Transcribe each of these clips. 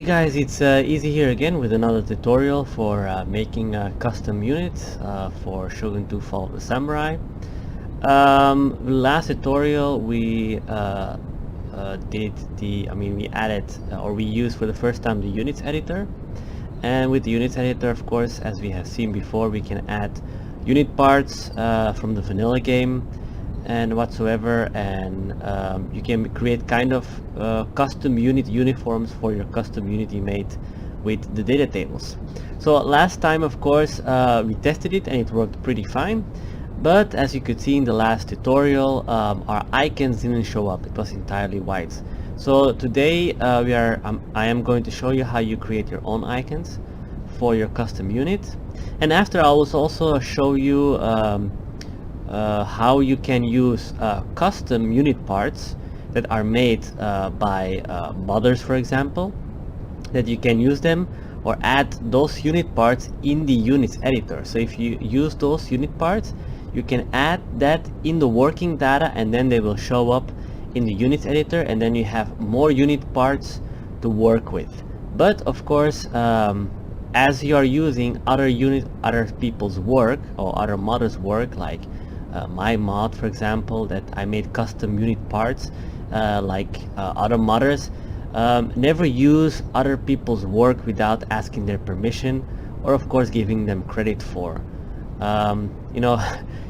Hey guys, it's Easy here again with another tutorial for making a custom unit for Shogun 2 Fall of the Samurai. Last tutorial we we added or we used for the first time the units editor, and with the units editor, of course, as we have seen before, we can add unit parts from the vanilla game and whatsoever, and you can create kind of custom unit uniforms for your custom unit you made with the data tables. So last time, of course, we tested it and it worked pretty fine, but as you could see in the last tutorial, our icons didn't show up. It was entirely white. So today I am going to show you how you create your own icons for your custom unit, and after I will also show you how you can use custom unit parts that are made by modders, for example, that you can use them or add those unit parts in the units editor. So if you use those unit parts, you can add that in the working data, and then they will show up in the units editor, and then you have more unit parts to work with. But of course, as you are using other people's work or other modders' work, like my mod, for example, that I made custom unit parts, like other modders, never use other people's work without asking their permission, or of course giving them credit for. You know,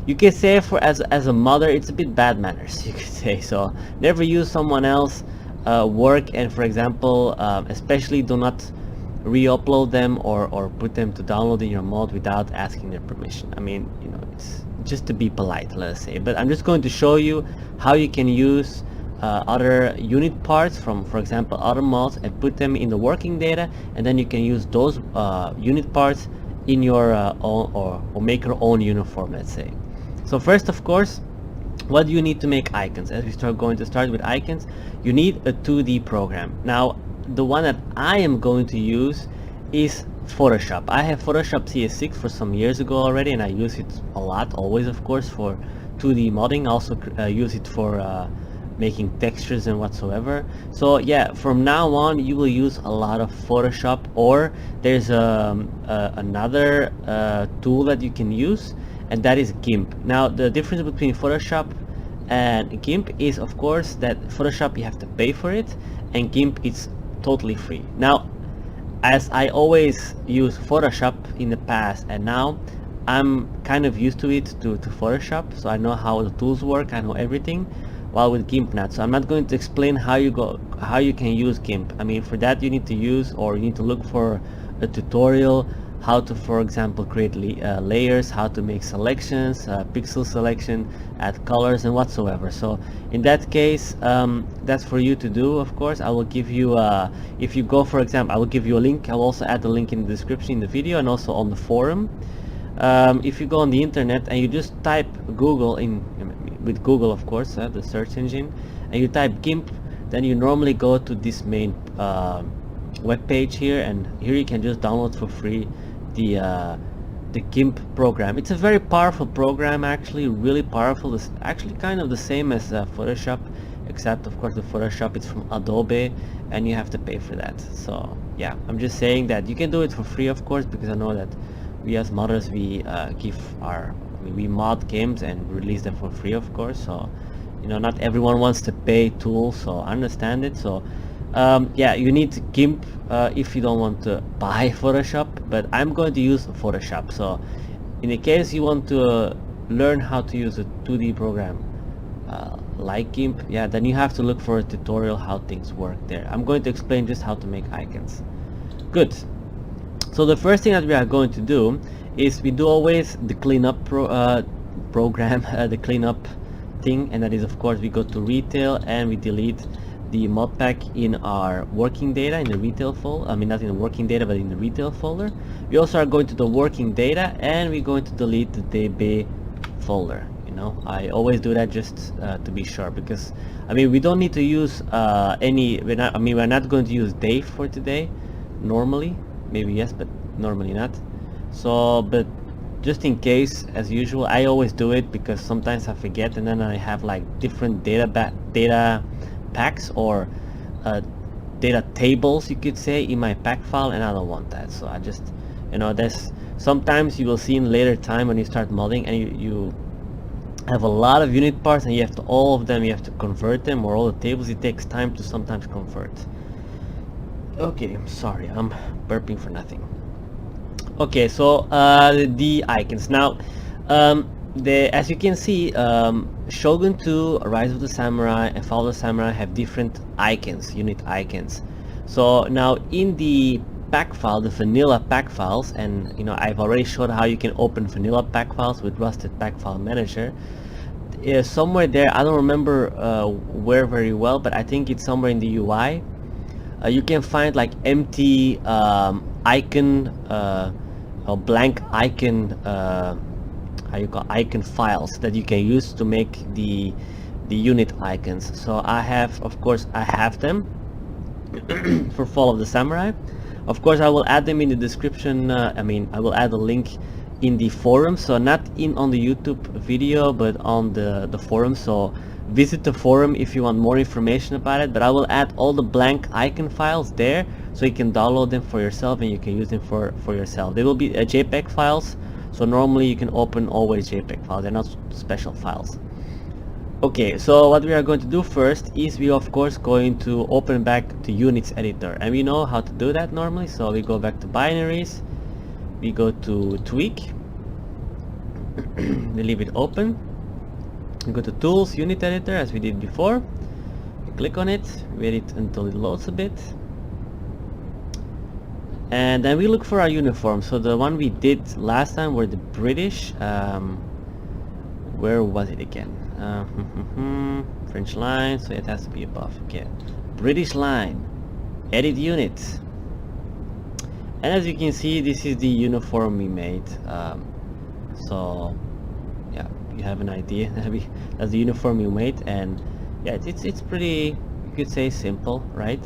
you can say as a modder, it's a bit bad manners, you could say. So never use someone else work, and for example, especially do not re-upload them or put them to download in your mod without asking their permission. I mean, you know, it's just to be polite, let's say. But I'm just going to show you how you can use other unit parts from, for example, other mods, and put them in the working data, and then you can use those unit parts in your own, or make your own uniform, let's say. So first, of course, what do you need to make icons? As we start with icons, you need a 2D program. Now, the one that I am going to use is Photoshop. I have Photoshop CS6 for some years ago already, and I use it a lot, always, of course, for 2D modding. I also use it for making textures and whatsoever. So yeah, from now on you will use a lot of Photoshop, or there's another tool that you can use, and that is GIMP. Now, the difference between Photoshop and GIMP is, of course, that Photoshop you have to pay for it, and GIMP is totally free. Now, as I always use Photoshop in the past, and now I'm kind of used to it, to Photoshop, so I know how the tools work, I know everything, while with GIMP not. So I'm not going to explain how you can use GIMP. I mean, for that you need to look for a tutorial how to, for example, create layers, how to make selections, pixel selection, add colors and whatsoever. So in that case, that's for you to do. Of course, I will give you if you go, for example, I will give you a link. I will also add the link in the description in the video, and also on the forum. If you go on the internet and you just type Google with Google, of course, the search engine, and you type GIMP, then you normally go to this main web page here, and here you can just download for free the GIMP program. It's a very powerful program, actually, really powerful. It's actually kind of the same as Photoshop, except of course the Photoshop is from Adobe and you have to pay for that. So yeah, I'm just saying that you can do it for free, of course, because I know that we as modders, we mod games and release them for free, of course. So, you know, not everyone wants to pay tools, so I understand it. So yeah, you need GIMP if you don't want to buy Photoshop, but I'm going to use Photoshop. So in the case you want to learn how to use a 2D program like GIMP, yeah, then you have to look for a tutorial how things work there. I'm going to explain just how to make icons. Good. So the first thing that we are going to do is we do always the cleanup program, the cleanup thing, and that is, of course, we go to retail and we delete the mod pack in our working data in the retail folder. I mean, not in the working data, but in the retail folder. We also are going to the working data, and we're going to delete the DB folder. You know, I always do that just to be sure, because I mean, we don't need to use we're not going to use Dave for today. Normally, maybe yes, but normally not. So, but just in case, as usual, I always do it because sometimes I forget, and then I have like different data packs or data tables, you could say, in my pack file, and I don't want that. So I just, there's sometimes you will see in later time when you start modding and you have a lot of unit parts and you have to all of them you have to convert them, or all the tables, it takes time to sometimes convert. Okay, I'm sorry, I'm burping for nothing. Okay, so the icons now, as you can see, Shogun 2, Rise of the Samurai, and Fall of the Samurai have different icons, unit icons. So now in the pack file, the vanilla pack files, and I've already showed how you can open vanilla pack files with Rusted Pack File Manager. Somewhere there, I don't remember where very well, but I think it's somewhere in the UI. You can find like empty icon or blank icon how you call icon files that you can use to make the unit icons. So I have, of course, I have them for Fall of the Samurai. Of course, I will add them in the description. I will add a link in the forum, so not on the YouTube video, but on the forum. So visit the forum if you want more information about it, but I will add all the blank icon files there so you can download them for yourself and you can use them for yourself. They will be JPEG files, so normally you can open always JPEG files, they're not special files. Okay, so what we are going to do first is we of course going to open back the units editor, and we know how to do that normally. So we go back to binaries, we go to tweak, we leave it open, we go to tools, unit editor, as we did before, we click on it, wait it until it loads a bit, and then we look for our uniform. So the one we did last time were the British, where was it again? French line, so it has to be above. Okay, British line, edit unit, and as you can see, this is the uniform we made. So yeah, you have an idea. That's the uniform we made, and yeah, it's pretty, you could say, simple, right?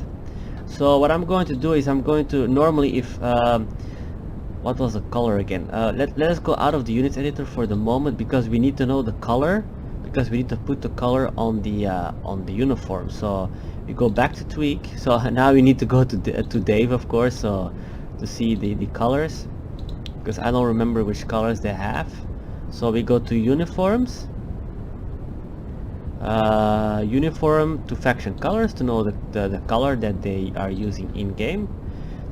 So what I'm going to do is I'm going to normally, if what was the color again? Let us go out of the units editor for the moment, because we need to know the color, because we need to put the color on the uniform. So we go back to tweak. So now we need to go to Dave, of course, so to see the colors, because I don't remember which colors they have. So we go to uniforms, uniform to faction colors to know the color that they are using in game.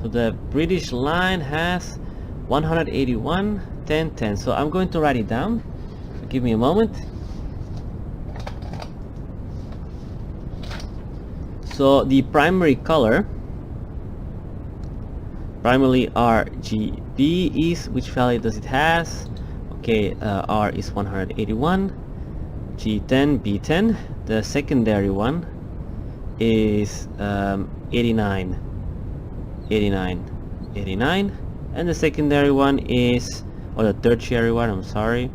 So the British line has 181 10 10. So I'm going to write it down, so give me a moment. So the primary color, primarily RGB, is, which value does it has? Okay, R is 181, G10, B10. The secondary one is 89, 89, 89, and the secondary one is, or the tertiary one, I'm sorry,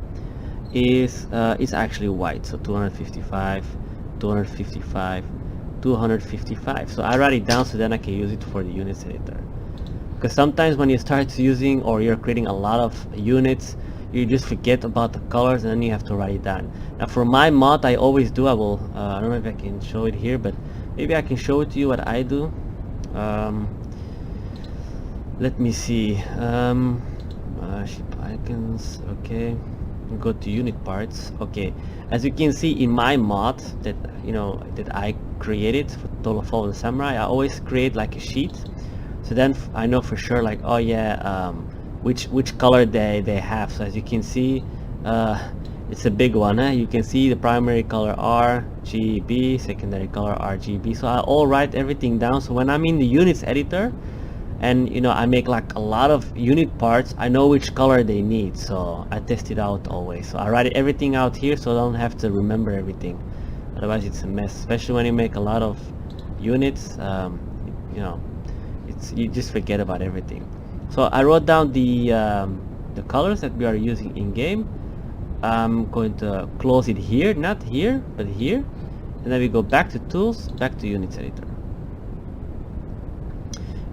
is actually white. So 255, 255, 255. So I write it down so then I can use it for the units editor, because sometimes when you start using, or you're creating a lot of units, you just forget about the colors and then you have to write it down. Now for my mod, I always do, I will I don't know if I can show it here, but maybe I can show it to you what I do. Let me see, ship icons. Okay, go to unit parts. Okay, as you can see in my mod that that I created for Fall of the Samurai, I always create like a sheet, so then I know for sure, like, oh yeah, which color they have. So as you can see, it's a big one, you can see the primary color RGB, secondary color RGB. So I all write everything down, so when I'm in the units editor and I make like a lot of unit parts, I know which color they need, so I test it out always. So I write everything out here so I don't have to remember everything, otherwise it's a mess, especially when you make a lot of units. You just forget about everything. So I wrote down the colors that we are using in game. I'm going to close it here, not here but here, and then we go back to tools, back to units editor,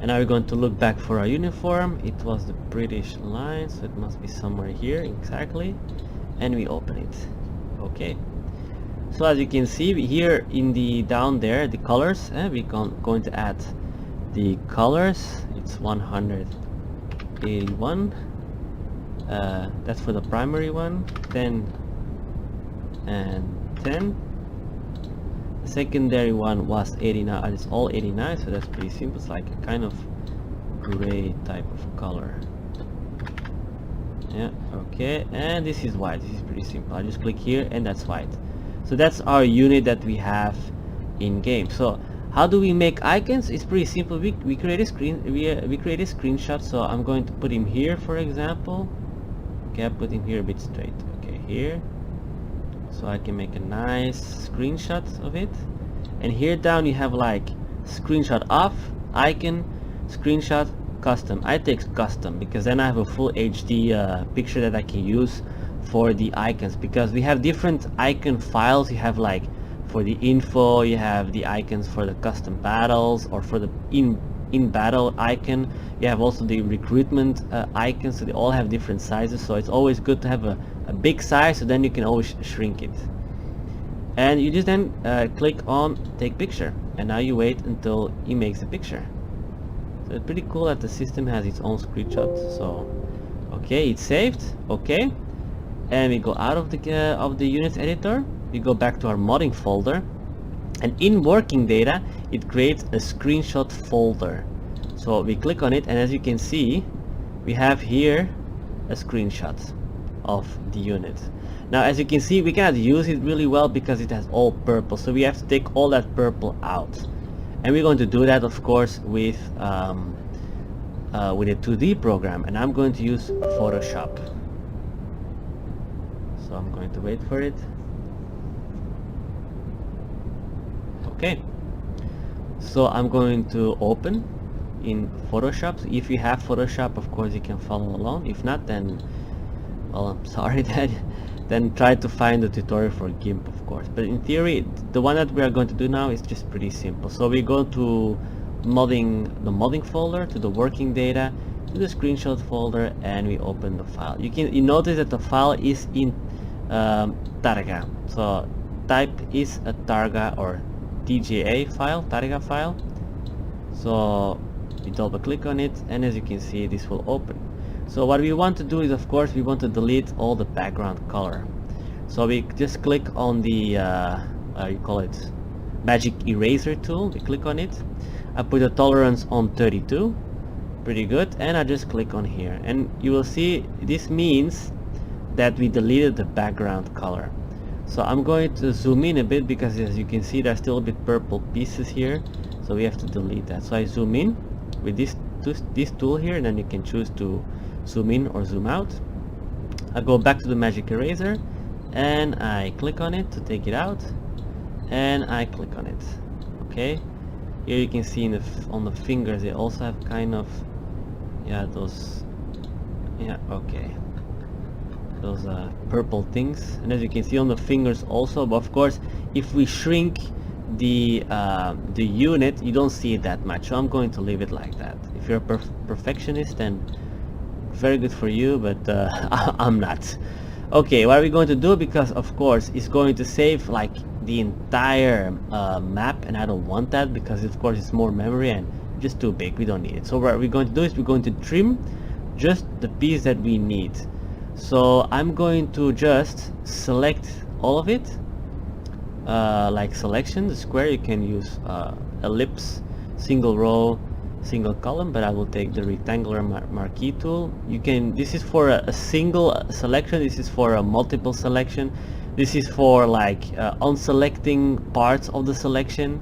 and now we're going to look back for our uniform. It was the British line, so it must be somewhere here exactly, and we open it. Okay, so as you can see here in the down there, the colors, we're going to add the colors, it's 181. That's for the primary one. 10 and 10. The secondary one was 89, and it's all 89, so that's pretty simple. It's like a kind of gray type of color. Yeah, okay, and this is white. This is pretty simple. I just click here and that's white. So that's our unit that we have in game. So how do we make icons? It's pretty simple. We create a screenshot. So I'm going to put him here, for example. Okay, I put him here a bit straight. Okay, here, so I can make a nice screenshot of it. And here down you have like screenshot of, icon, screenshot, custom. I take custom because then I have a full HD picture that I can use for the icons, because we have different icon files. You have like for the info, you have the icons for the custom battles, or for the in battle icon. You have also the recruitment icons, so they all have different sizes. So it's always good to have a big size, so then you can always shrink it. And you just then click on take picture, and now you wait until he makes the picture. So it's pretty cool that the system has its own screenshot. So okay, it's saved. Okay, and we go out of the units editor. We go back to our modding folder, and in working data it creates a screenshot folder. So we click on it, and as you can see, we have here a screenshot of the unit. Now as you can see, we cannot use it really well because it has all purple, so we have to take all that purple out. And we're going to do that, of course, with a 2D program, and I'm going to use Photoshop. So I'm going to wait for it. Okay, so I'm going to open in Photoshop. So if you have Photoshop, of course you can follow along. If not, then, well, I'm sorry, then try to find the tutorial for GIMP, of course. But in theory, the one that we are going to do now is just pretty simple. So we go to the modding folder, to the working data, to the screenshot folder, and we open the file. You notice that the file is in Targa. So type is a Targa or TGA file, Targa file. So we double click on it, and as you can see, this will open. So what we want to do is, of course, we want to delete all the background color. So we just click on the you call it magic eraser tool. We click on it. I put the tolerance on 32, pretty good, and I just click on here, and you will see this means that we deleted the background color. So I'm going to zoom in a bit, because as you can see, there's still a bit purple pieces here, so we have to delete that. So I zoom in with this tool here, and then you can choose to zoom in or zoom out. I go back to the magic eraser, and I click on it to take it out, and I click on it. Okay, here you can see on the fingers they also have kind of, yeah, those, yeah, okay, those purple things. And as you can see on the fingers also, but of course if we shrink the unit, you don't see it that much, so I'm going to leave it like that. If you're a perfectionist, then very good for you, but I'm not. Okay, what are we going to do? Because of course it's going to save like the entire map, and I don't want that, because of course it's more memory and just too big. We don't need it. So what we're going to do is we're going to trim just the piece that we need. So I'm going to just select all of it, like selection, the square. You can use ellipse, single row, single column, but I will take the rectangular marquee tool. You can, this is for a single selection, this is for a multiple selection, this is for like unselecting parts of the selection,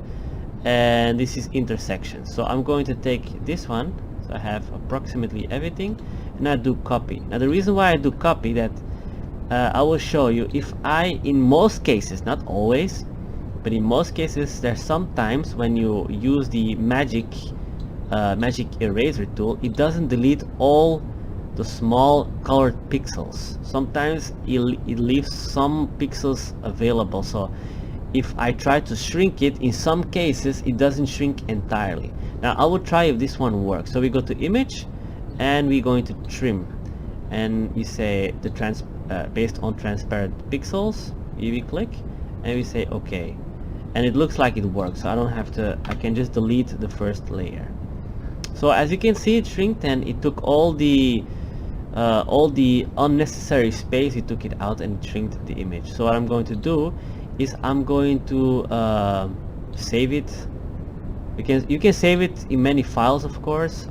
and this is intersection. So I'm going to take this one, so I have approximately everything, and I do copy. Now the reason why I do copy, that I will show you, if I, in most cases, not always, but in most cases, there's sometimes when you use the magic eraser tool, it doesn't delete all the small colored pixels. Sometimes it leaves some pixels available. So if I try to shrink it, in some cases it doesn't shrink entirely. Now I will try if this one works. So we go to image, and we're going to trim, and we say the based on transparent pixels, we click, and we say okay, and it looks like it works. So I don't have to, I can just delete the first layer. So as you can see, it shrinked and it took all the unnecessary space, it took it out and it shrinked the image. So what I'm going to do is I'm going to save it. You can save it in many files, of course.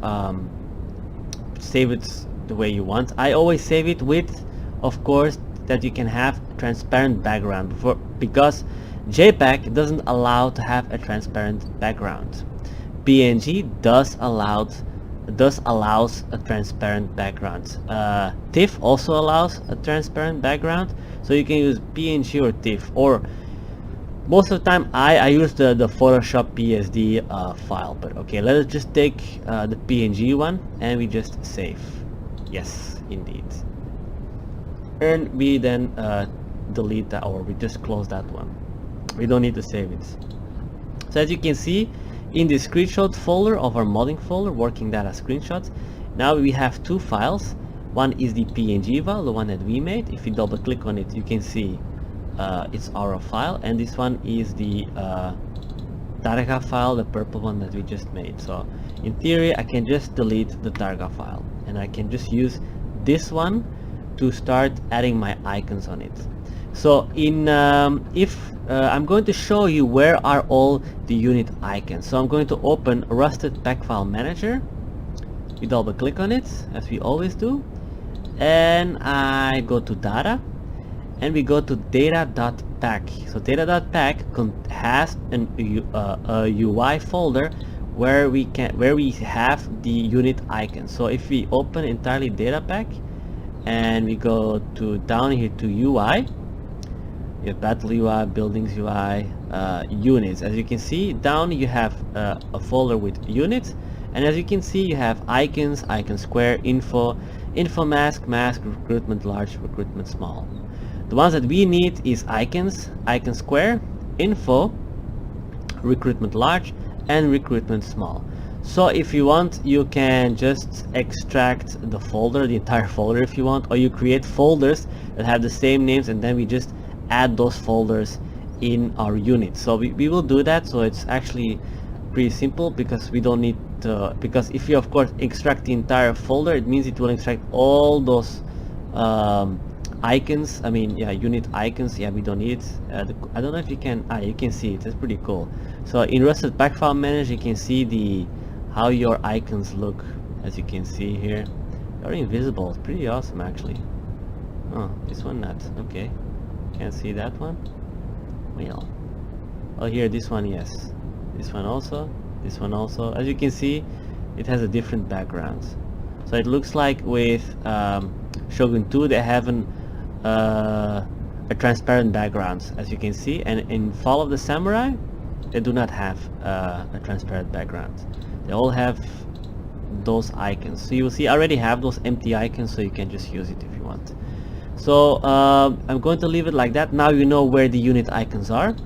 Save it the way you want. I always save it with, of course, that you can have transparent background because JPEG doesn't allow to have a transparent background. PNG allows a transparent background. TIFF also allows a transparent background, so you can use PNG or TIFF, or most of the time I use the Photoshop PSD file. But okay, let us just take the PNG one and we just save. Yes, indeed. And we then delete that, or we just close that one. We don't need to save it. So as you can see, in the screenshot folder of our modding folder, working data screenshots, now we have two files. One is the PNG file, the one that we made. If you double click on it, you can see it's our file, and this one is the Targa file, the purple one that we just made. So in theory, I can just delete the Targa file and I can just use this one to start adding my icons on it. So in I'm going to show you where are all the unit icons. So I'm going to open Rusted Pack File Manager. We double click on it as we always do, and I go to data and we go to data.pack. So data.pack has a UI folder where we have the unit icons. So if we open entirely data pack and we go to down here to UI, you have battle UI, buildings UI, units. As you can see, down you have a folder with units, and as you can see, you have icons, icon square, info mask, recruitment large, recruitment small. The ones that we need is icons, icon square, info, recruitment large, and recruitment small. So if you want, you can just extract the folder, the entire folder if you want, or you create folders that have the same names, and then we just add those folders in our unit. So we will do that. So it's actually pretty simple because we don't need to, because if you of course extract the entire folder, it means it will extract all those icons. I mean, yeah, unit icons. Yeah, we don't need it. I don't know if you can. You can see it. It's pretty cool. So in Rusted Pack File Manager, you can see how your icons look. As you can see here, they're invisible. It's pretty awesome actually. Oh, this one not. Okay, can't see that one. Well, oh here, this one, yes. This one also. This one also. As you can see, it has a different background. So it looks like with Shogun 2 they have a transparent background, as you can see, and in Fall of the Samurai they do not have a transparent background. They all have those icons. So you will see I already have those empty icons, so you can just use it if you want. So I'm going to leave it like that. Now you know where the unit icons are.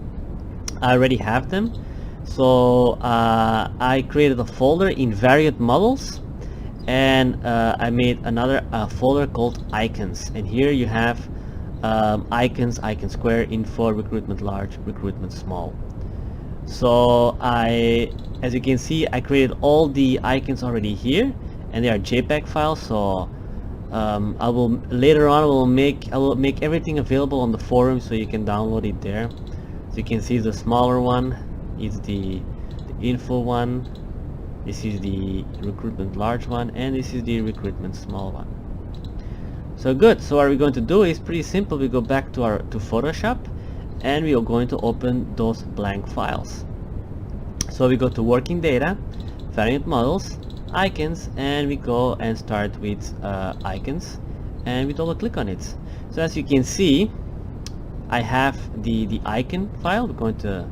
I already have them. So I created a folder in variant models, and I made another folder called icons, and here you have icons, icon square, info, recruitment large, recruitment small. So as you can see, I created all the icons already here, and they are JPEG files. So I will later on I will make everything available on the forum, so you can download it there. So you can see the smaller one is the info one, this is the recruitment large one, and this is the recruitment small one. So good. So what we're going to do is pretty simple. We go back to Photoshop, and we are going to open those blank files. So we go to working data, variant models, icons, and we go and start with icons, and we double click on it. So as you can see, I have the icon file. We're going to,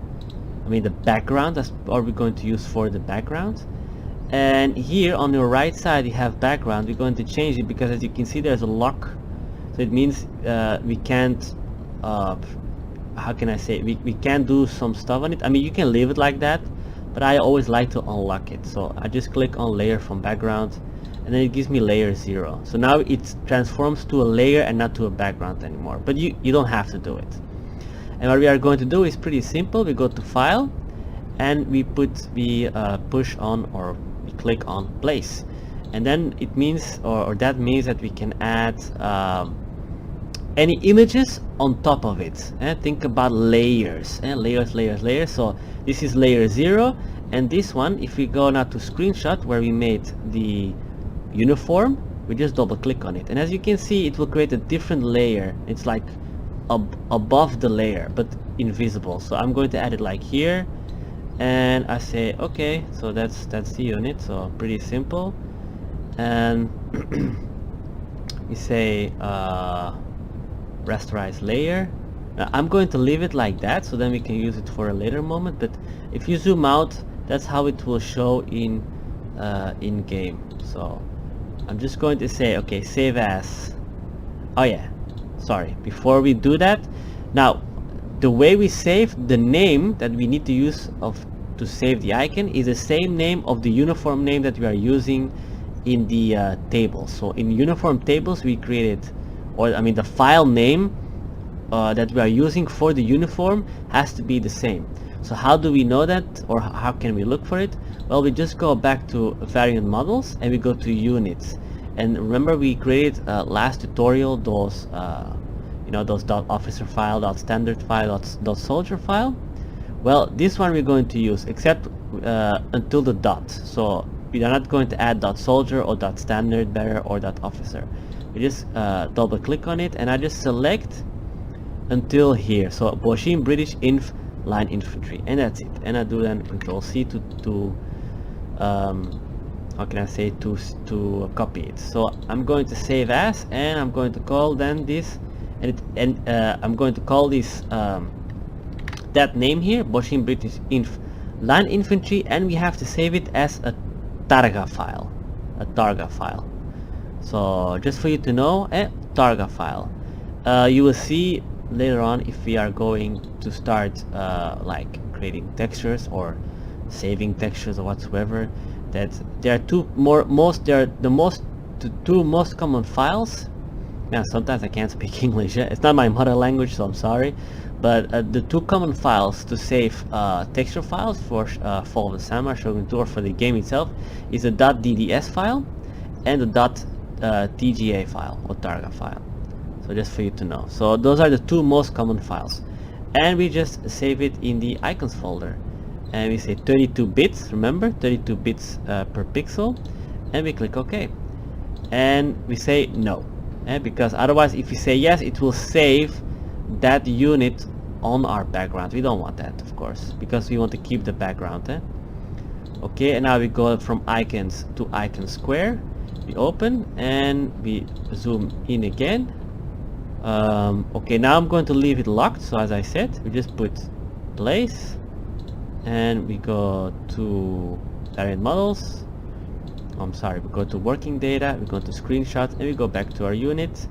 the background, that's what we're going to use for the background. And here on your right side you have background. We're going to change it because as you can see there's a lock, so it means we can't how can I say, we can't do some stuff on it. I mean, you can leave it like that, but I always like to unlock it. So I just click on layer from background, and then it gives me layer 0. So now it transforms to a layer and not to a background anymore, but you don't have to do it. And what we are going to do is pretty simple. We go to file, and we push on, or we click on place, and then it means, or that means that we can add any images on top of it. Think about layers, layers. So this is layer 0, and this one, if we go now to screenshot where we made the uniform, we just double click on it, and as you can see, it will create a different layer. It's like above the layer but invisible. So I'm going to add it like here, and I say okay. So that's the unit. So pretty simple. And we say rasterize layer. Now I'm going to leave it like that, so then we can use it for a later moment. But if you zoom out, that's how it will show in game. So I'm just going to say okay, save as. Oh yeah, sorry, before we do that, now the way we save, the name that we need to use to save the icon is the same name of the uniform name that we are using in the table. So in uniform tables we created, or I mean the file name that we are using for the uniform has to be the same. So how do we know that, or how can we look for it? Well, we just go back to variant models and we go to units. And remember, we created last tutorial those you know, those .officer file, .standard file, .soldier file. Well, this one we're going to use, except until the dot. So we are not going to add .soldier or .standard bearer or .officer. We just double click on it, and I just select until here. So Boschim British Inf line infantry, and that's it. And I do then Control C to how can I say, to copy it. So I'm going to save as, and I'm going to call then this, and I'm going to call this that name here, Boschim British Inf line infantry, and we have to save it as a targa file, So just for you to know, a targa file. You will see later on, if we are going to start like creating textures or saving textures or whatsoever, that there are two most common files. Now sometimes I can't speak English, it's not my mother language, so I'm sorry, but the two common files to save texture files for Fall of the Samurai Shogun 2 or for the game itself is a .dds file and the .tga file or targa file. So just for you to know. So those are the two most common files, and we just save it in the icons folder, and we say 32 bits, remember, 32 bits per pixel, and we click OK, and we say no, because otherwise if we say yes, it will save that unit on our background. We don't want that, of course, because we want to keep the background. Okay, and now we go from icons to icon square, we open and we zoom in again. Okay, now I'm going to leave it locked. So as I said, we just put place, and we go to variant models. I'm sorry, we go to working data, we go to screenshot, and we go back to our unit.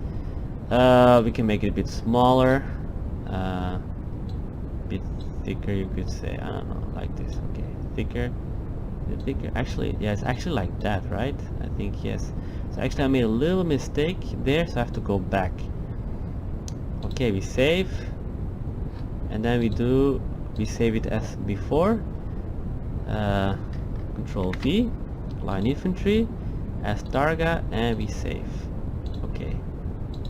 We can make it a bit smaller, a bit thicker, you could say. I don't know, like this. Okay, thicker, a bit thicker. Actually, yeah, it's actually like that, right? I think yes. So actually I made a little mistake there, so I have to go back. Okay, we save, and then we save it as before. Control V, line infantry, as targa, and we save. Okay,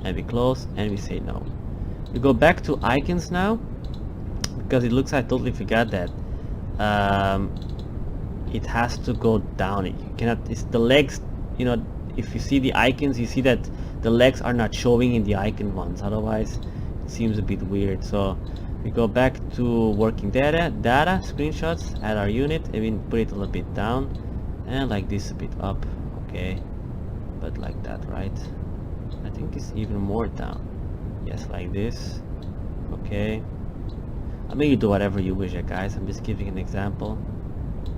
and we close and we say no. We go back to icons now, because it looks like I totally forgot that it has to go down. You cannot, it's the legs, you know, if you see the icons, you see that the legs are not showing in the icon ones, otherwise it seems a bit weird. So we go back to working data, screenshots, add our unit, and we put it a little bit down, and like this a bit up. Okay, but like that, right? I think it's even more down. Yes, like this. Okay, I mean, you do whatever you wish, guys. I'm just giving an example.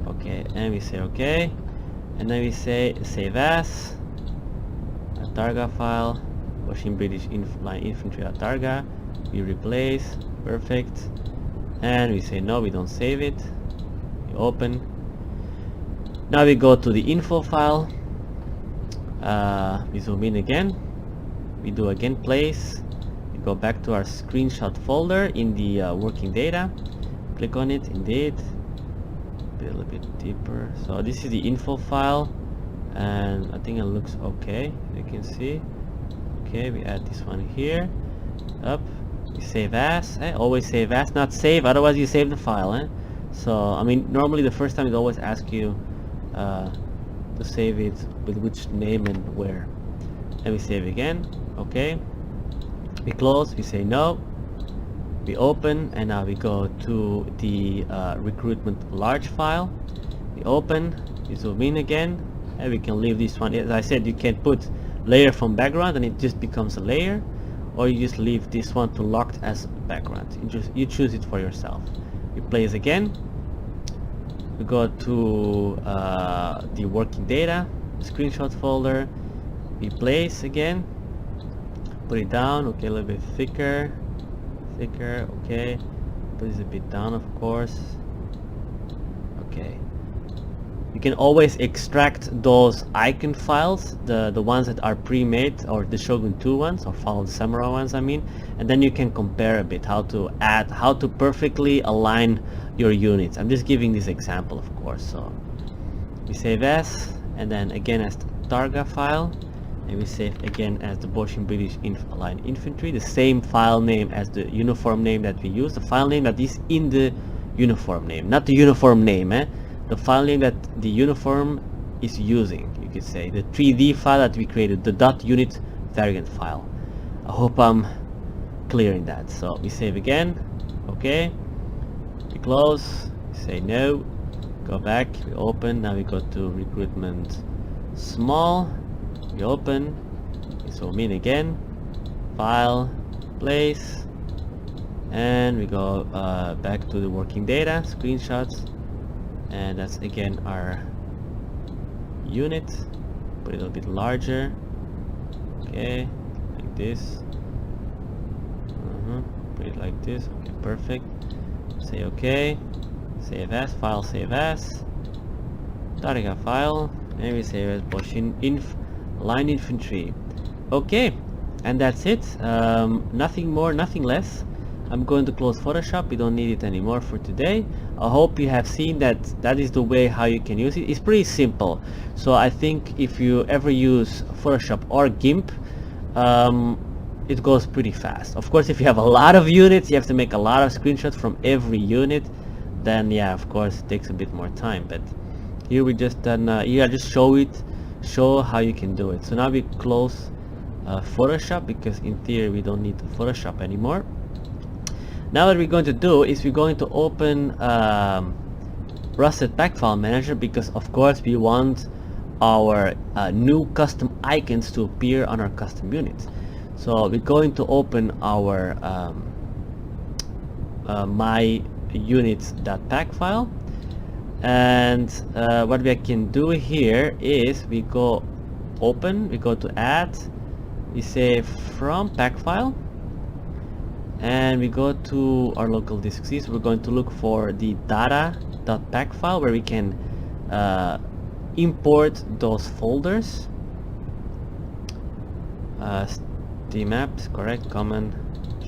Okay, and we say okay, and then we say save as a targa file, Boschim British line infantry targa. We replace, perfect, and we say no, we don't save it. We open. Now we go to the info file. We zoom in again. We do again place. We go back to our screenshot folder in the working data. Click on it, indeed. a little bit deeper. So this is the info file, and I think it looks okay. You can see. Okay, we add this one here. Up. We save as. Always save as, not save. Otherwise, you save the file. So I mean, normally the first time it always asks you to save it with which name and where. And we save again. Okay. We close. We say no. We open, and now we go to the recruitment large file. We open, we zoom in again, and we can leave this one. As I said, you can put layer from background and it just becomes a layer, or you just leave this one to locked as background. You choose it for yourself. We place again. We go to the working data screenshot folder. We place again. Put it down. Okay, a little bit thicker. Okay, put this a bit down, of course. Okay, you can always extract those icon files, the ones that are pre-made, or the Shogun 2 ones, or Follow the Samurai ones, I mean, and then you can compare a bit how to perfectly align your units. I'm just giving this example, of course. So we save as, and then again as the Targa file, and we save again as the Boshin British Line Infantry, the same file name as the uniform name that we use, the file name that is in the uniform name, not the uniform name, the file name that the uniform is using, you could say, the 3D file that we created, the .unit variant file. I hope I'm clear in that. So we save again. Okay, we close, we say no, go back, we open, now we go to recruitment small. We open, we zoom in again, file, place, and we go back to the working data, screenshots, and that's again our unit. Put it a little bit larger, okay, like this. Put it like this, okay, perfect. Say okay, save as, file save as, Targa file, and we save as Boshin Line Infantry. Okay, and that's it. Nothing more, nothing less. I'm going to close Photoshop. We don't need it anymore for today. I hope you have seen that that is the way how you can use it. It's pretty simple. So I think if you ever use Photoshop or GIMP, it goes pretty fast. Of course, if you have a lot of units, you have to make a lot of screenshots from every unit, then yeah, of course it takes a bit more time. But here we just just show how you can do it. So now we close Photoshop, because in theory we don't need Photoshop anymore. Now what we're going to do is we're going to open Rusted Pack File Manager, because of course we want our new custom icons to appear on our custom units. So we're going to open our my units.pack file, and what we can do here is we go open, we go to add, we say from pack file, and we go to our local disk C. So we're going to look for the data.pack file, where we can import those folders. Steam apps, correct, common,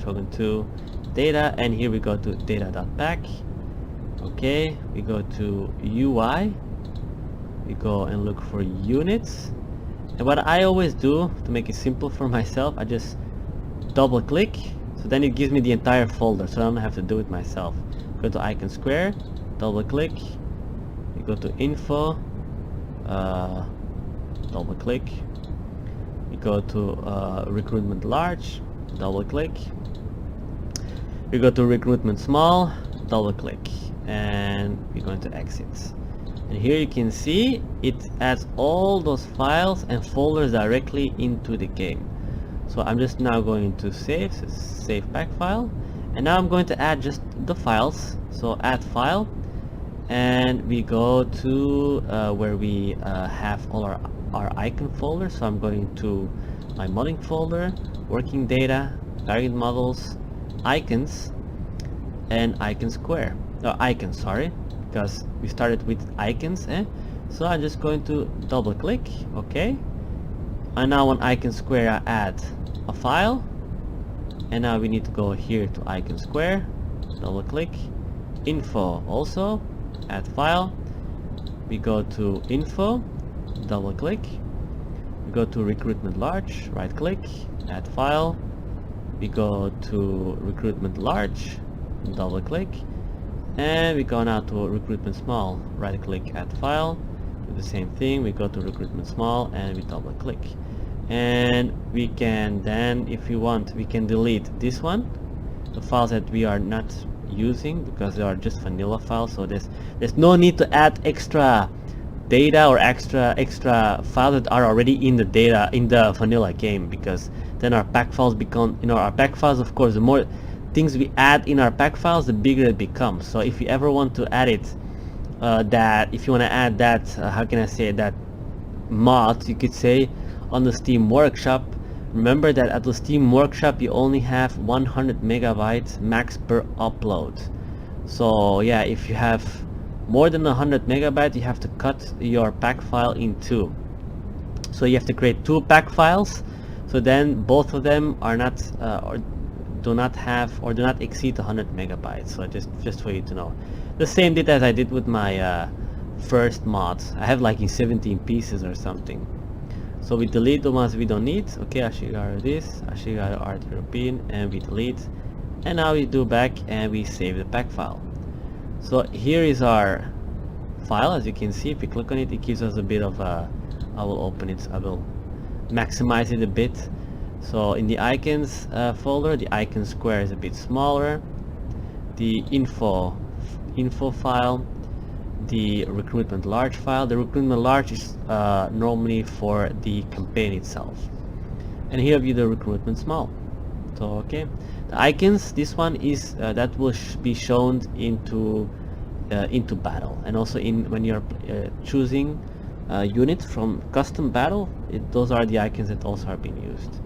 Shogun 2, data, and here we go to data.pack. Okay, we go to UI, we go and look for units, and what I always do to make it simple for myself, I just double click, so then it gives me the entire folder, so I don't have to do it myself. Go to icon square, double click, we go to info, double click, we go to recruitment large, double click, we go to recruitment small, double click, and we're going to exit. And here you can see it adds all those files and folders directly into the game. So I'm just now going to save, so save pack file, and now I'm going to add just the files. So add file, and we go to where we have all our icon folders. So I'm going to my modding folder, working data, target models, icons, and icon square. Icons, sorry, because we started with icons. So I'm just going to double click, okay, and now on icon square I add a file, and now we need to go here to icon square, double click, info, also add file, we go to info, double click, we go to recruitment large, right click, add file, we go to recruitment large, double click, and we go now to recruitment small, right click, add file, do the same thing, we go to recruitment small and we double click. And we can then, if we want, we can delete this one, the files that we are not using, because they are just vanilla files, so there's no need to add extra data or extra files that are already in the data in the vanilla game, because then our pack files become, our pack files, of course, the more things we add in our pack files, the bigger it becomes. So if you ever want to add it, if you want to add that, how can I say, that mod, you could say, on the Steam Workshop, remember that at the Steam Workshop you only have 100 megabytes max per upload. So yeah, if you have more than 100 megabytes, you have to cut your pack file in two. So you have to create two pack files, so then both of them are not or do not exceed 100 megabytes. So just for you to know, the same did as I did with my first mods. I have like in 17 pieces or something. So we delete the ones we don't need. Okay, Ashigaru this, Ashigaru Art European, and we delete. And now we do back and we save the pack file. So here is our file. As you can see, if we click on it, it gives us a bit of a, I will open it, I will maximize it a bit. So in the icons folder, the icon square is a bit smaller. The info file, the recruitment large file. The recruitment large is normally for the campaign itself, and here we the recruitment small. So okay, the icons, this one is that will be shown into battle, and also when you're choosing units from custom battle, those are the icons that also are being used.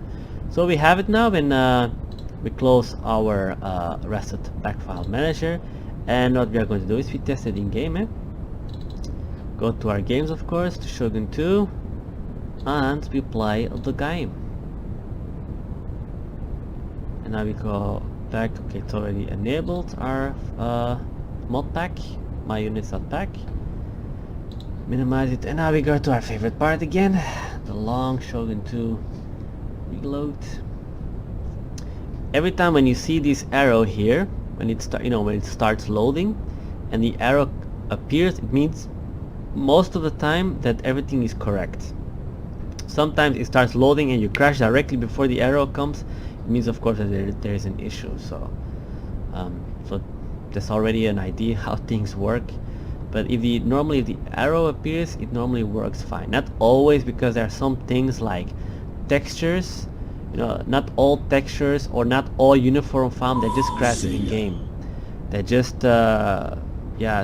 So we have it now, and we close our rested pack file manager, and what we are going to do is we test it in game. Go to our games, of course, to Shogun 2, and we play the game. And now we go back. Okay, it's already enabled our mod pack, my units.pack. Minimize it, and now we go to our favorite part again, the long Shogun 2 reload. Every time when you see this arrow here, when it starts loading, and the arrow appears, it means most of the time that everything is correct. Sometimes it starts loading and you crash directly before the arrow comes. It means, of course, that there is an issue. So that's already an idea how things work. But normally if the arrow appears, it normally works fine. Not always, because there are some things like textures. Not all textures or not all uniform found that just crash in game. They just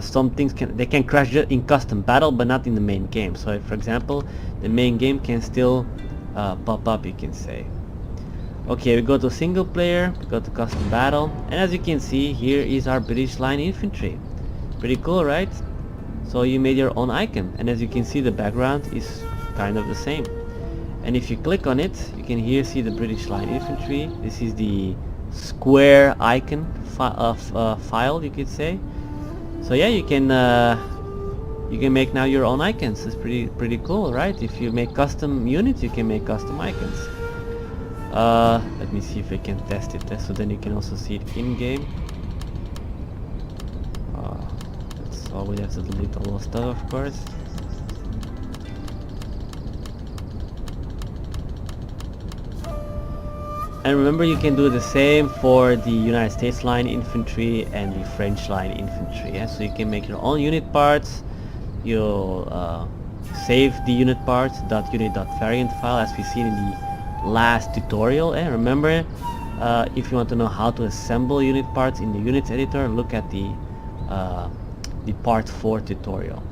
some things can crash just in custom battle, but not in the main game. So if, for example, the main game can still pop up, you can say. Okay, we go to single player, we go to custom battle, and as you can see, here is our British Line Infantry. Pretty cool, right? So you made your own icon, and as you can see, the background is kind of the same. And if you click on it, you can here see the British Line Infantry. This is the square icon file, you could say. So yeah, you can make now your own icons. It's pretty cool, right? If you make custom units, you can make custom icons. Let me see if I can test it, so then you can also see it in game. That's all. We have to delete all the stuff, of course. And remember, you can do the same for the United States Line Infantry and the French Line Infantry. Yeah? So you can make your own unit parts. You'll save the unit parts .unit.variant file, as we've seen in the last tutorial. And remember, if you want to know how to assemble unit parts in the units editor, look at the part 4 tutorial.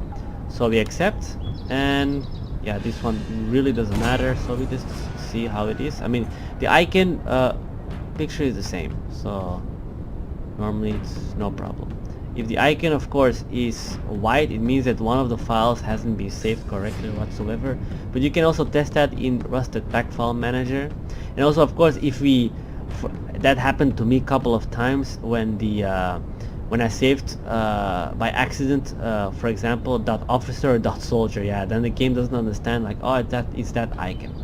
So we accept, and yeah, this one really doesn't matter, so we just see how it is. I mean, the icon picture is the same, so normally it's no problem. If the icon, of course, is white, it means that one of the files hasn't been saved correctly whatsoever. But you can also test that in Rusted Pack File Manager. And also, of course, if that happened to me a couple of times when the when I saved by accident, for example, .officer or .soldier, yeah, then the game doesn't understand like, oh, it's that icon.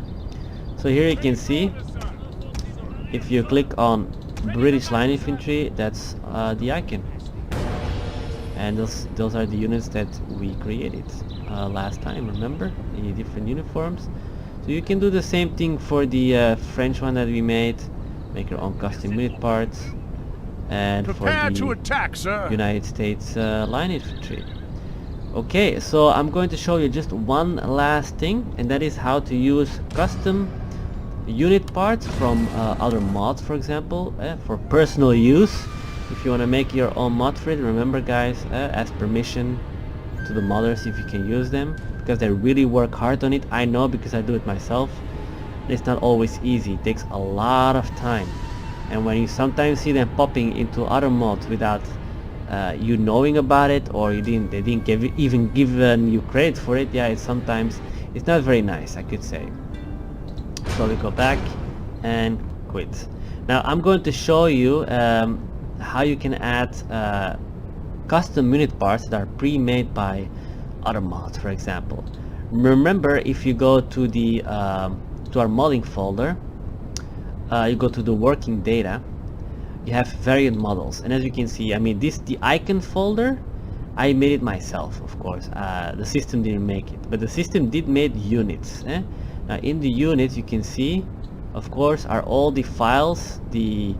So here you can see, if you click on British Line Infantry, that's the icon. And those are the units that we created last time, remember? The different uniforms. So you can do the same thing for the French one that we made. Make your own custom unit parts. And Prepare for the to attack, sir. United States Line Infantry. Okay, so I'm going to show you just one last thing, and that is how to use custom unit parts from other mods, for example, for personal use. If you want to make your own mod for it, remember guys, ask permission to the modders if you can use them, because they really work hard on it. I know because I do it myself. It's not always easy, it takes a lot of time, and when you sometimes see them popping into other mods without you knowing about it, or they didn't even give you credit for it, yeah, it's not very nice, I could say. So we go back and quit. Now I'm going to show you how you can add custom unit parts that are pre-made by other mods, for example. Remember, if you go to the to our modding folder, you go to the working data, you have variant models, and as you can see, I mean, the icon folder, I made it myself, of course. The system didn't make it, but the system did make units. Now in the units you can see, of course, are all the files, you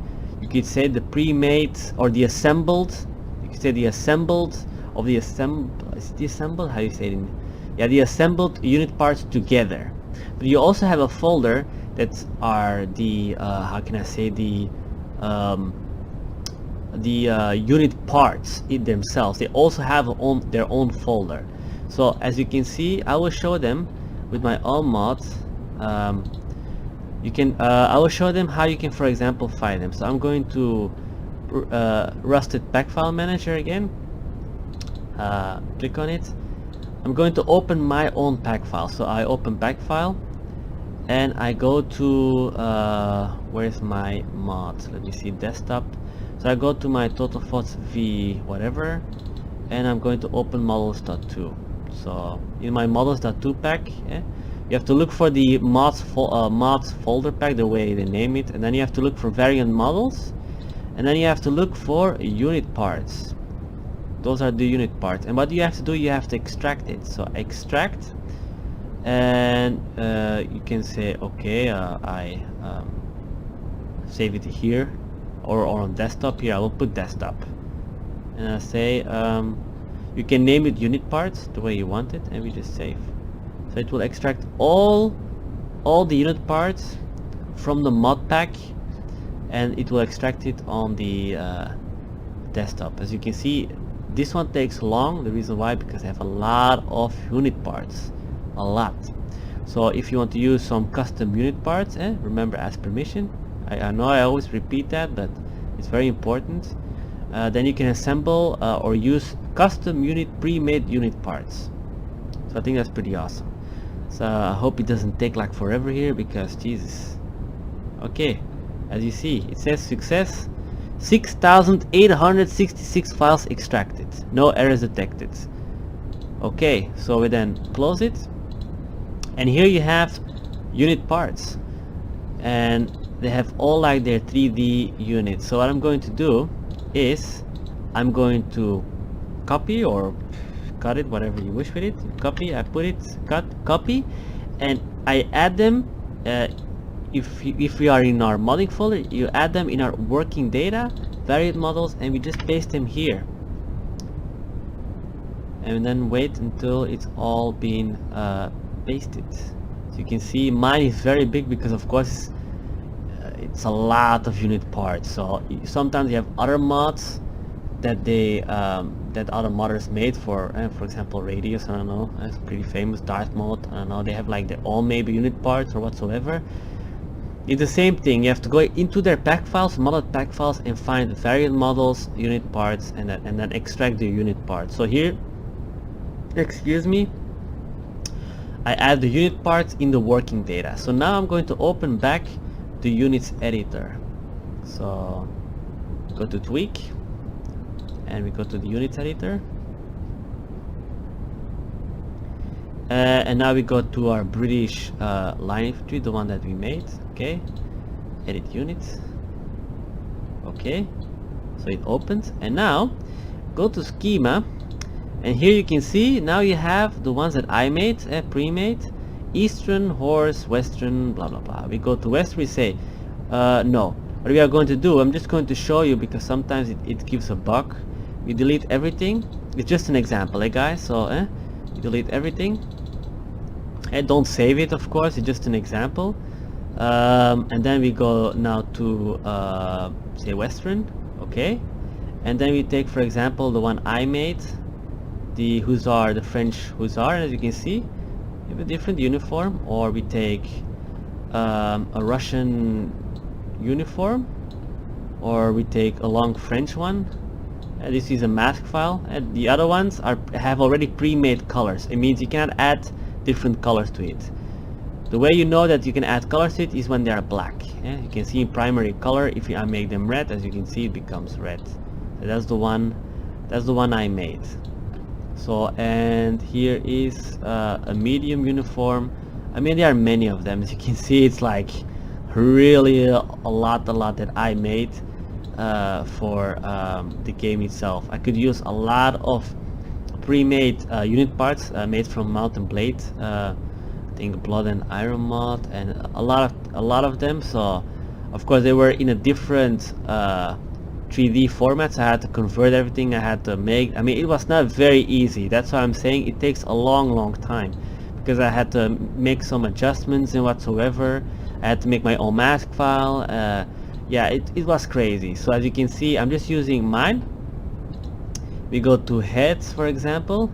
could say the pre-made or the assembled, you could say the assembled of the assembled, how you say it yeah, the assembled unit parts together. But you also have a folder that are the how can I say, the unit parts in themselves. They also have their own folder. So as you can see, I will show them with my own mods. You can I will show them how you can, for example, find them. So I'm going to Rusted Pack File Manager again. Click on it. I'm going to open my own pack file. So I open pack file and I go to where's my mod? Let me see, desktop. So I go to my total FotS v whatever, and I'm going to open models.2. So in my models.2 pack, you have to look for the mods folder pack, the way they name it, and then you have to look for variant models, and then you have to look for unit parts. Those are the unit parts, and what you have to do, you have to extract it. So extract, and you can say, okay, I save it here, or on desktop. Here I will put desktop, and I say you can name it unit parts the way you want it, and we just save. So it will extract all the unit parts from the mod pack, and it will extract it on the desktop. As you can see, this one takes long. The reason why, because I have a lot of unit parts, a lot. So if you want to use some custom unit parts, remember, ask permission. I know I always repeat that, but it's very important. Then you can assemble or use custom pre-made unit parts. So I think that's pretty awesome. So I hope it doesn't take like forever here, because Jesus. Okay, as you see, it says success. 6,866 files extracted, no errors detected. Okay, so we then close it, and here you have unit parts, and they have all like their 3D units. So what I'm going to do is I'm going to copy or cut it, whatever you wish with it. Copy, I put it, copy, and I add them. If we are in our modding folder, you add them in our working data, variant models, and we just paste them here, and then wait until it's all been pasted. So you can see mine is very big, because of course it's a lot of unit parts. So sometimes you have other mods that they that other modders made for example, Radius, I don't know, it's pretty famous, Darth mode, I don't know, they have like their own maybe unit parts or whatsoever. It's the same thing. You have to go into their pack files, modded pack files, and find variant models, unit parts, and then extract the unit parts. So here, excuse me, I add the unit parts in the working data. So now I'm going to open back the units editor. So go to tweak, and we go to the units editor, and now we go to our British line infantry, the one that we made. Okay, edit units. Okay, so it opens, and now go to schema, and here you can see now you have the ones that I made, pre-made, Eastern, Horse, Western, blah blah blah. We go to West, we say no. What we are going to do, I'm just going to show you because sometimes it gives a bug. We delete everything. It's just an example, guys. So you delete everything, and don't save it, of course. It's just an example. And then we go now to say Western. Okay, and then we take, for example, the one I made, the Hussar, the French Hussar, and as you can see we have a different uniform. Or we take a Russian uniform, or we take a long French one. This is a mask file, and the other ones have already pre-made colors. It means you cannot add different colors to it. The way you know that you can add colors to it is when they are black. You can see in primary color, if I make them red, as you can see, it becomes red. So that's the one I made. So, and here is a medium uniform. I mean, there are many of them. As you can see, it's like really a lot that I made for the game itself. I could use a lot of pre-made unit parts made from Mountain Blade. I think Blood and Iron mod, and a lot of them. So of course they were in a different 3D formats. I had to convert everything. I had to make, I mean, it was not very easy. That's why I'm saying it takes a long time, because I had to make some adjustments and whatsoever. I had to make my own mask file. Yeah, it was crazy. So as you can see, I'm just using mine. We go to heads, for example.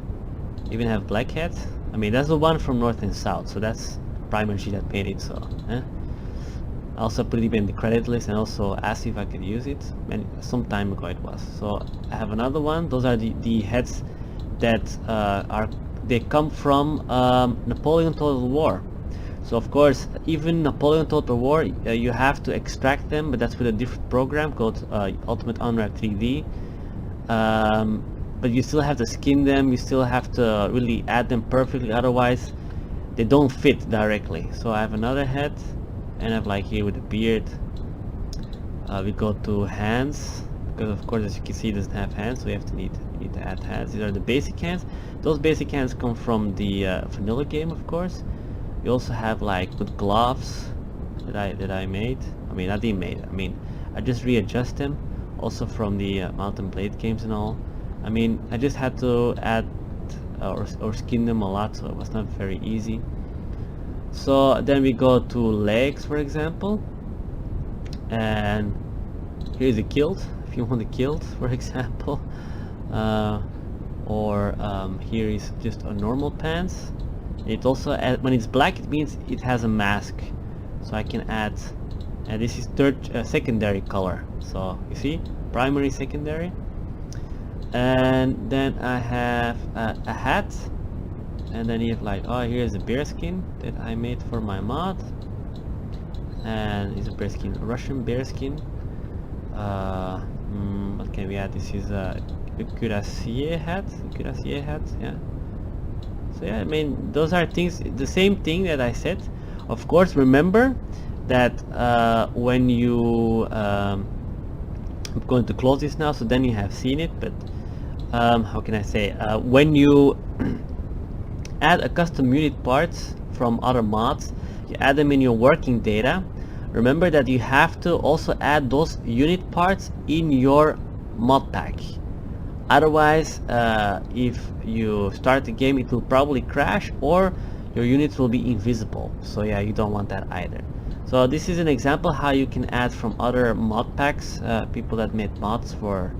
Even have black heads. I mean, that's the one from North and South, so that's Primer G that made it. So I also put it in the credit list, and also asked if I could use it, and some time ago it was. So I have another one. Those are the heads that they come from Napoleon Total War. So of course, even Napoleon Total War, you have to extract them, but that's with a different program called Ultimate Unwrap 3D. But you still have to skin them, you still have to really add them perfectly, otherwise they don't fit directly. So I have another head, and I have like here with a beard. We go to hands, because of course, as you can see, it doesn't have hands, so we need to add hands. These are the basic hands. Those basic hands come from the vanilla game, of course. We also have like with gloves that I made. I mean, I didn't make it. I mean, I just readjust them, also from the Mountain Blade games and all. I mean, I just had to add or skin them a lot, so it was not very easy. So then we go to legs, for example, and here's a kilt, if you want a kilt, for example, or here is just a normal pants. It also, when it's black, it means it has a mask, so I can add, and this is secondary color. So you see, primary, secondary. And then I have a hat, and then you have like, oh, here's a bear skin that I made for my mod, and it's a bear skin, a Russian bear skin. What can we add? This is a cuirassier hat, yeah. So yeah, I mean, those are things, the same thing that I said. Of course, remember that when you I'm going to close this now, so then you have seen it, but how can I say, when you add a custom unit parts from other mods, you add them in your working data, remember that you have to also add those unit parts in your mod pack. Otherwise, if you start the game, it will probably crash, or your units will be invisible. So yeah, you don't want that either. So this is an example how you can add from other mod packs, people that made mods for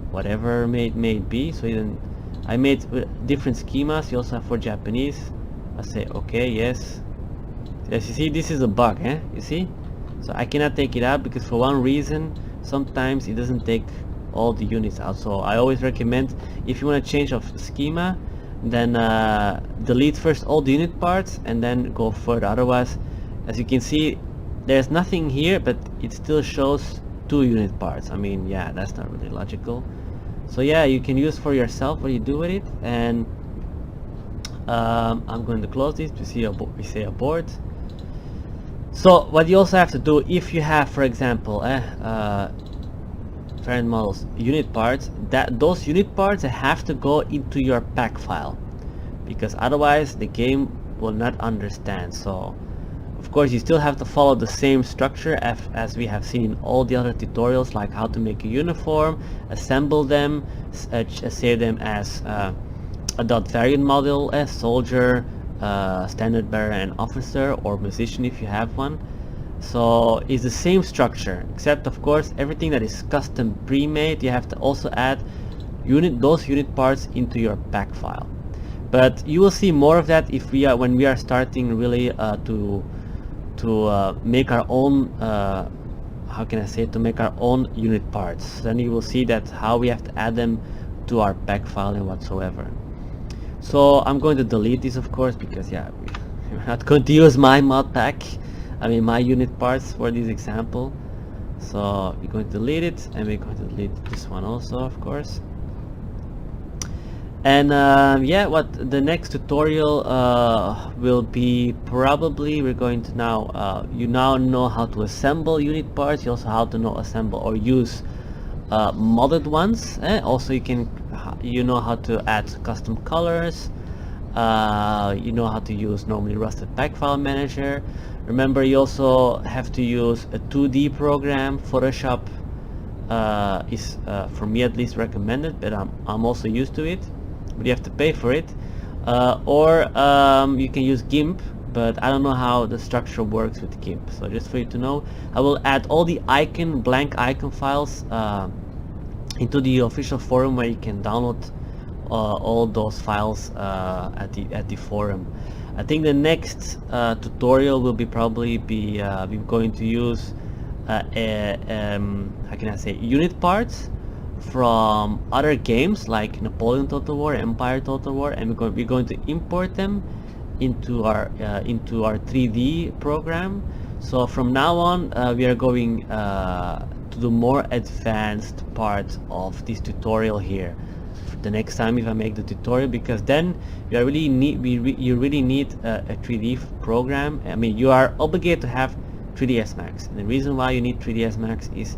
whatever may be. So even I made different schemas. You also have for Japanese. I say okay, yes. As you see, this is a bug, you see? So I cannot take it out because for one reason, sometimes it doesn't take all the units out. So I always recommend, if you want to change of schema, then delete first all the unit parts and then go further. Otherwise, as you can see, there's nothing here, but it still shows 2 unit parts. I mean, yeah, that's not really logical. So yeah, you can use for yourself what you do with it. And I'm going to close this to see we say abort. So what you also have to do, if you have, for example, variant models unit parts, that those unit parts have to go into your pack file, because otherwise the game will not understand. So of course you still have to follow the same structure as we have seen in all the other tutorials, like how to make a uniform, assemble them, save them as a .variant model, as soldier, standard bearer and officer, or musician if you have one. So it's the same structure, except of course everything that is custom pre-made, you have to also add those unit parts into your pack file. But you will see more of that if we are when we are starting really to make our own how can I say it, to make our own unit parts. Then you will see that how we have to add them to our pack file and whatsoever. So I'm going to delete this, of course, because yeah, we're not going to use my mod pack, my unit parts for this example. So we're going to delete it, and we're going to delete this one also, of course. And yeah, what the next tutorial will be, probably we're going to now you now know how to assemble unit parts. You also how to know assemble or use modded ones. Also you know how to add custom colors. You know how to use normally Rusted Pack File Manager. Remember, you also have to use a 2D program. Photoshop is for me at least recommended, but I'm also used to it, but you have to pay for it. Or you can use GIMP, but I don't know how the structure works with GIMP. So just for you to know, I will add all the blank icon files into the official forum, where you can download all those files at the forum. I think the next tutorial will probably be we're going to use how can I say, unit parts from other games like Napoleon Total War, Empire Total War, and we're going to import them into our 3D program. So from now on we are going to do more advanced part of this tutorial here the next time if I make the tutorial, because then you really need you really need a 3D program. You are obligated to have 3ds Max, and the reason why you need 3ds Max is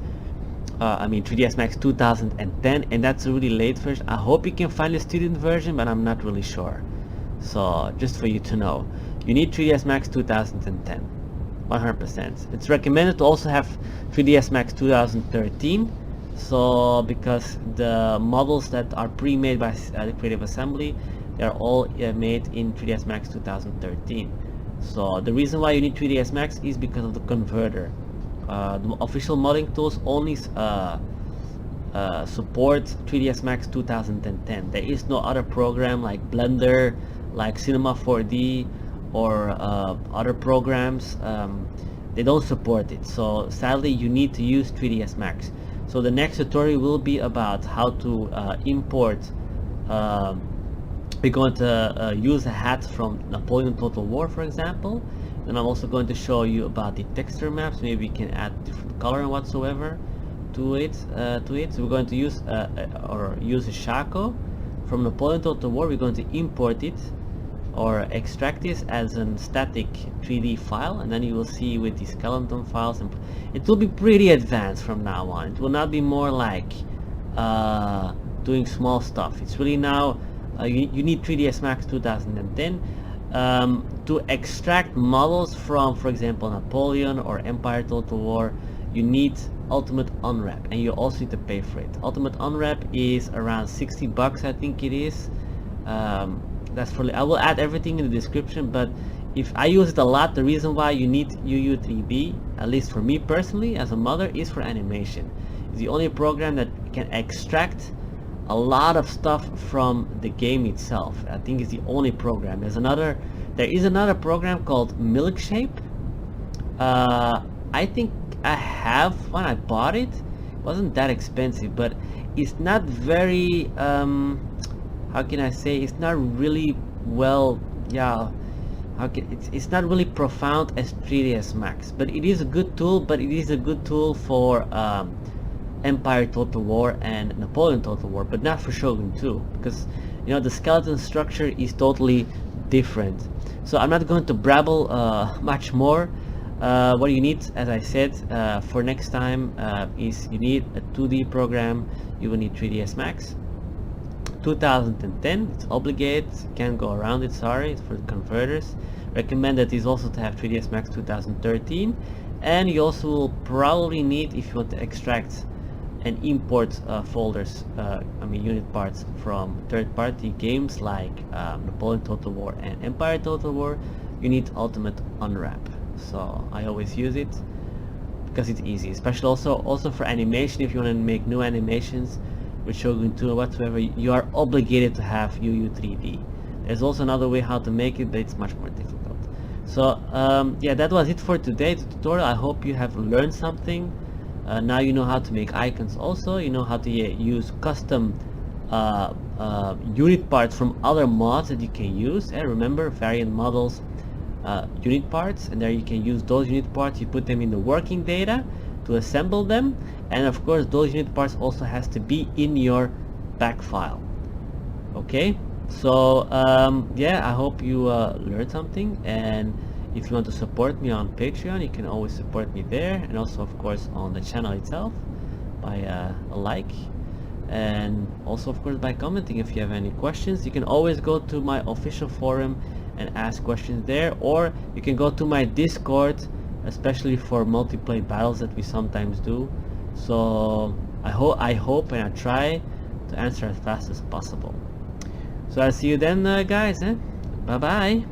3ds Max 2010, and that's a really late version. I hope you can find a student version, but I'm not really sure. So just for you to know, you need 3ds Max 2010, 100%. It's recommended to also have 3ds Max 2013. So because the models that are pre-made by the Creative Assembly, they are all made in 3ds Max 2013. So the reason why you need 3ds Max is because of the converter. The official modding tools only support 3ds Max 2010. There is no other program like Blender, like Cinema 4D, or other programs. They don't support it. So sadly, you need to use 3ds Max. So the next tutorial will be about how to import. We're going to use a hat from Napoleon Total War, for example. And I'm also going to show you about the texture maps. Maybe we can add different color and whatsoever to it. So we're going to use a Shaco from Napoleon Total War. We're going to import it or extract this as a static 3D file, and then you will see with the skeleton files, and it will be pretty advanced from now on. It will not be more like doing small stuff. It's really now you need 3ds Max 2010 to extract models from, for example, Napoleon or Empire Total War. You need Ultimate Unwrap, and you also need to pay for it. Ultimate Unwrap is around 60 bucks, I think it is. That's for, I will add everything in the description, but if I use it a lot, the reason why you need UU3B, at least for me personally as a modder, is for animation. It's the only program that can extract a lot of stuff from the game itself. I think it's the only program. There is another program called Milkshape. I think I have one. I bought it. It wasn't that expensive, but it's not very how can I say, it's not really well, yeah, it's not really profound as 3ds Max, but it is a good tool. But it is a good tool for Empire Total War and Napoleon Total War, but not for Shogun 2, because you know the skeleton structure is totally different. So I'm not going to brabble much more. What you need, as I said, for next time is you need a 2D program. You will need 3ds Max 2010. It's obligated, can't go around it, sorry, it's for the converters. Recommended is also to have 3ds Max 2013, and you also will probably need, if you want to extract and import folders, unit parts from third-party games like Napoleon Total War and Empire Total War, you need Ultimate Unwrap. So I always use it because it's easy, especially also for animation. If you want to make new animations with Shogun 2 or whatsoever, you are obligated to have UU3D. There's also another way how to make it, but it's much more difficult. So yeah, that was it for today, the tutorial. I hope you have learned something. Now you know how to make icons also, you know how to use custom unit parts from other mods that you can use. Remember, variant models, unit parts, and there you can use those unit parts. You put them in the working data to assemble them, and of course those unit parts also has to be in your back file. Okay, so yeah, I hope you learned something, and if you want to support me on Patreon, you can always support me there, and also of course on the channel itself by a like, and also of course by commenting. If you have any questions, you can always go to my official forum and ask questions there, or you can go to my Discord, especially for multiplayer battles that we sometimes do. So I hope and I try to answer as fast as possible. So I'll see you then, guys. Bye bye.